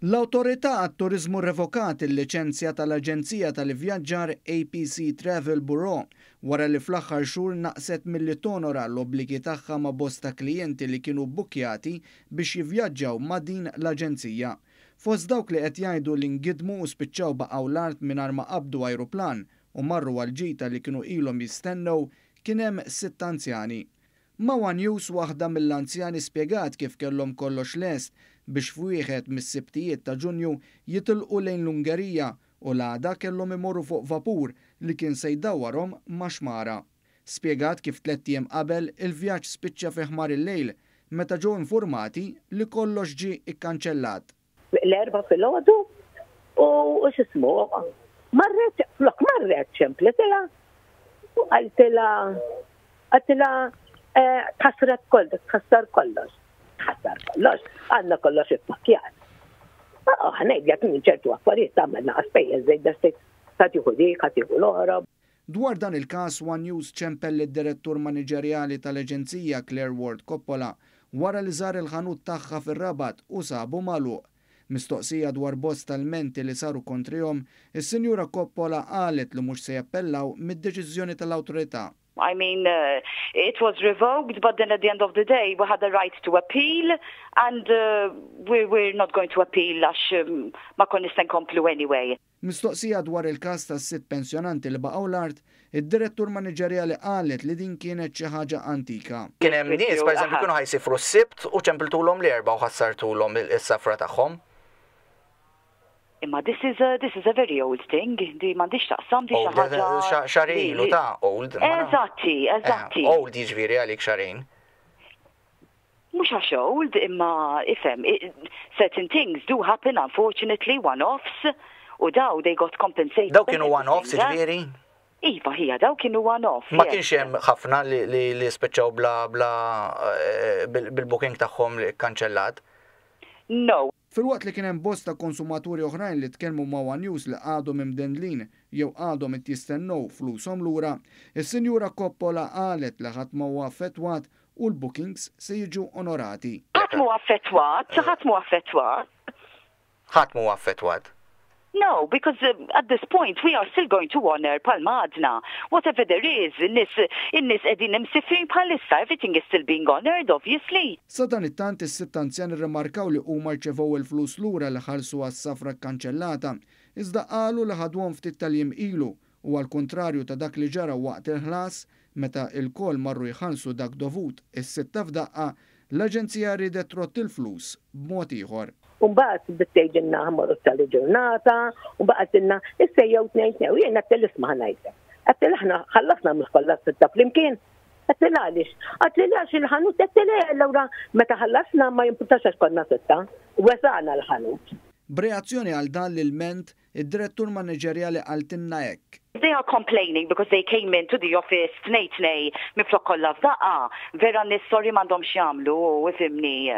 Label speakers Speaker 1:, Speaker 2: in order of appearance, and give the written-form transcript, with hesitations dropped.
Speaker 1: L-Awtorità għat-Turiżmu revokat il-liċenzja tal-Aġenzija tal-Ivvjaġġar APC Travel Bureau wara li fl-aħħar xhur naqset milli tonora l-obbligi tagħha ma' bosta klijenti li kienu bbukjati biex jivvjaġġaw ma' din l-aġenzija. Fost dawk li qed jgħidu li ngidmu u spiċċaw baqgħu l-art mingħajr ma qabdu ajruplan u marru għal ġita li kienu ilhom jistennew kien hemm 6 anzjani. Ma' One News waħda mill-anzjani spjegat kif kellhom kollox lest biex f'wieħed mis-sibtijiet ta' Ġunju jitilqu lejn l-Ungerija u l-għada kellhom imorru fuq vapur li kien se jdawwarhom ma' xmara. Spjegat kif 3 ijiem qabel il-vjaġġ spiċċa fi ħmar il-lejl meta ġew informati li kollox ġie ikkanċellat.
Speaker 2: L-4 filgħodu u x'ismu marret ċempletilha u għaltilha kasrat kollox, tkassar kollox, għandna kollox ippakjat. Ħanejdja kien ċertu affarijiet tagħmel naqas pejjeż żejda ta' tieħu dik, tieħu l-oħra.
Speaker 1: Dwar dan il-każ One News ċempel id-direttur maniġerjali tal-Aġenzija Claire Ward Coppola wara li żar il-ħanut tagħha fir-Rabat u sabu magħluq. Mistoqsija dwar bosta tal-menti li saru kontrihom, is-Sinjura Coppola qalet li mhux se jappellaw mid-deċiżjoni tal-awtorità.
Speaker 3: I mean, it was revoked, but then at the end of the day, we had the right to appeal, and we're not going to appeal għax ma kon nista' nkomplu anyway.
Speaker 1: Mistoqsija dwar il-każ tas-6 pensjonanti li baqgħu l-art, id-direttur maniġerjali qalet li din kienet xi ħaġa antika.
Speaker 4: Kien hemm nies pereżempju kienu ħajsifru s-sibt u ċempiltulhom l-erba' u ħassartulhom is-safra tagħhom.
Speaker 3: Imma this is a very old thing. Di m'għandix taqsam di xi ħaġa.
Speaker 4: Xarejn ta' old.
Speaker 3: Eżatti.
Speaker 4: Old jiġifieri għalik xarejn.
Speaker 3: Mhux għax old, imma ifhem, certain things do happen unfortunately, one-offs, u daw they got compensated.
Speaker 4: Daw kienu one-offs jiġifieri?
Speaker 3: Iva, hija daw kienu one-off.
Speaker 4: Ma kienx hemm ħafna li speċċaw bla bil-booking tagħhom li kkanċellat?
Speaker 3: No.
Speaker 1: Filwaqt li kien hemm bosta konsumaturi oħrajn li tkellmu ma' One News li għadhom imdendlin jew għadhom qed jistennew flushom lura, is-Sinjura Coppola qalet li ħadd ma huwa affettwat u l-bookings se jiġu onorati.
Speaker 3: Ħadd mhu affettwat.
Speaker 4: Ħadd mhu affettwat.
Speaker 3: No, because at this point we are still going to honor palma għadna. Whatever there is, in-nies qegħdin imsifrin bħalissa, everything is still being honored, obviously.
Speaker 1: Sa dan it-tant is-6 anzjani rrimarkaw li huma rċevew il-flus lura li ħallsu għas-safra kkanċellata, iżda qalu li ħadwhom ftit tal-jiem ilu u għall-kuntrarju ta' dak li ġara waqt il-ħlas meta l-kol marru jħallsu dak dovut is-sitta f'daqqa l-Aġenzija ridet trott il-flus b'mod ieħor.
Speaker 2: Umbagħad bittejġinna ħamorru tal-ġurnata, umbagħad ilna issejjew tnejn u jiena qed isma' ngħidlek. Qed aħna ħallasna mill-kollha sitta flimkien. Qed għaliex? Qed għax il-ħanut qed lewra meta ħallasna ma jimpurtax għax konna sitta. Wesaqna l-ħanut.
Speaker 1: B'reazzjoni għal dan l-ilment, id-direttur maniġerjali qaltilna hekk.
Speaker 3: They are complaining because they came into the office tnej miflok kollha f'daqqa. Vera nis sorri m'għandhomx jagħmlu u ifhimni.